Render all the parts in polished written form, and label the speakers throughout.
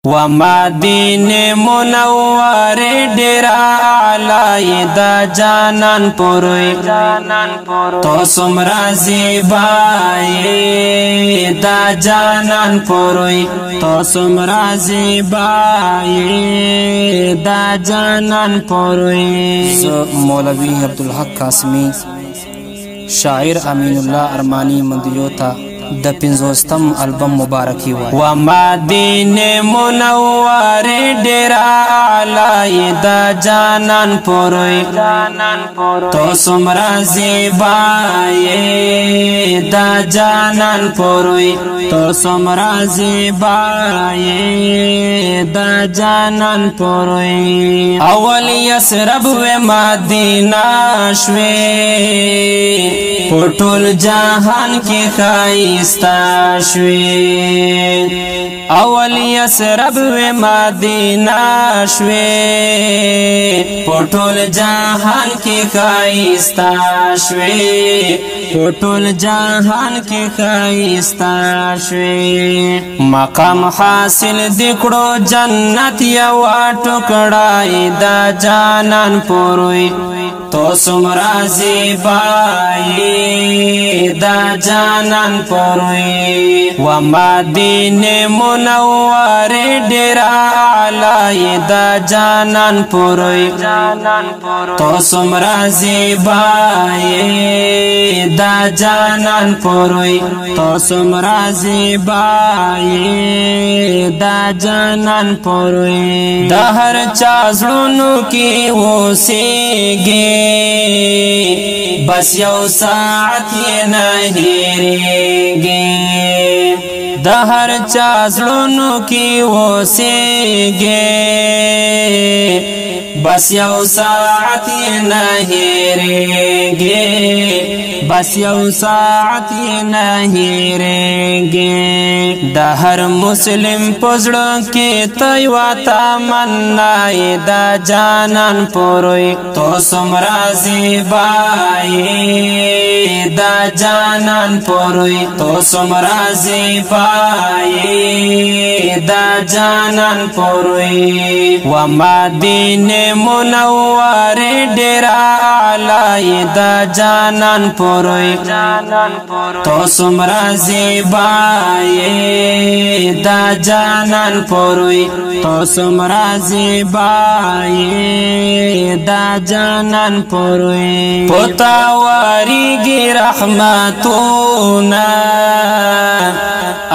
Speaker 1: و مدینه منوره ډیر اعلی دا جانان پوروي تو سمرا زیبای دا جانان پوروي تو سمرا زیبای دا جانان پوروي.
Speaker 2: مولوی عبدالحق قاسمی شاعر امین الله ارمانی مندیوتا د 50م البم مبارکی وای.
Speaker 1: و مدینه منوره ډیر اعلی دا جانان پوروي تو سمرا زیبای دا جانان پوروي تو سمرا زیبای دا جانان پوروي. اول یسرب و مدینه شوي پټول جهان کې خای استاشوي اول یسرب و مدینه شوي پټول جهان کې خایستا شوي پټول جهان کې خایستا شوي. مقام حاصل دکړو جنت یو ټوکړای دا جانان پوروي تو سمرا زیبای دا جانان پوروي. و مدینه منوره ډیر اعلی دا جانان پوروي تو سمرا زیبای دا جانان پوروي تو سمرا زیبای دا جانان پوروي. د هر چا زړونو کې اوسېږي بس یو ساعت یې نه هېرېږي د هر چا زړونو کې اوسېږي بس یو ساعت یې نه هېرېږي بس یو ساعت یې نه هېرېږي. د هر مسلم په زړه کې ته یوه تمنا یې دا جانان پوروي تو سمرا زیبای دا جانان پوروي تو سمرا زیبای دا جانان پوروي. و مدینه منوره ډیر اعلی دا جانان پوروي تو سمرا زیبای دا جانان پوروي تو سمرا زیبای دا جانان پوروي. پتا واریږي رحمتونه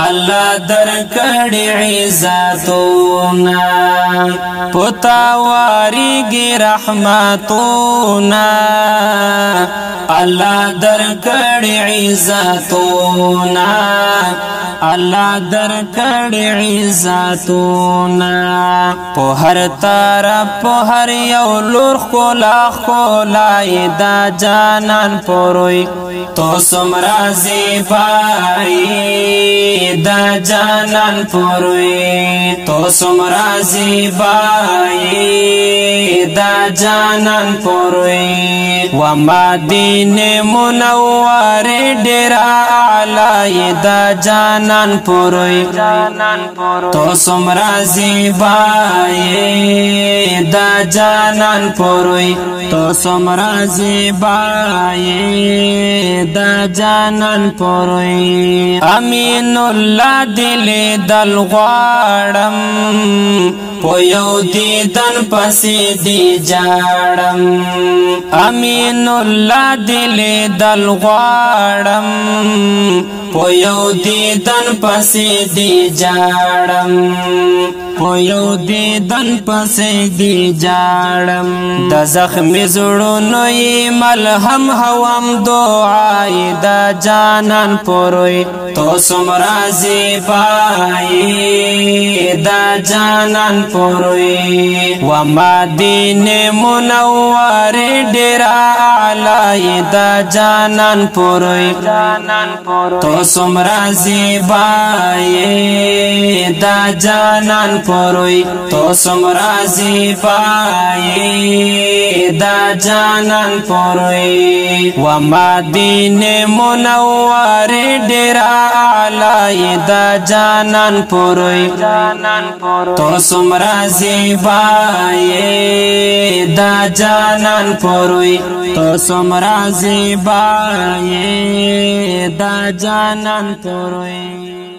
Speaker 1: الله درکړي عزتونه پتا واریږي رحمتونه الله درکړي عزتونه الله درکړي عزتونه په هر طرف په هر یو لور خولا خولای دا جانان پوروي تو سمرا زیبای دا جانان پوروي تو سمرا زیبای دا جانان پوروي. و مدینه منوره ډیر اعلی دا جانان پوروي تو سمرا زیبای دا جانان پوروي تو سمرا زیبای دا جانان پوروي. امین الله دل دل غواړم په یو دیدن پسې دی جاړم امین الله دل دل غواړم په یو دیدن پسې دی جاړم په یو دیدن پسې دی جاړم. د زخمي زړونو یې ملهم هوام دعای دا جانان پوروي تو سمرا زیبای دا جانان پوروي. و مدینه منوره ډیر اعلی دا جانان پوروي تو سمرا زیبای دا جانان پوروي تو سمرا زیبای دا جانان پوروي و مدینه منوره ډیر اعلی دا جانان پوروي تو سمرا زیبای دا جانان پوروي تو سمرا زیبای دا جانان پوروي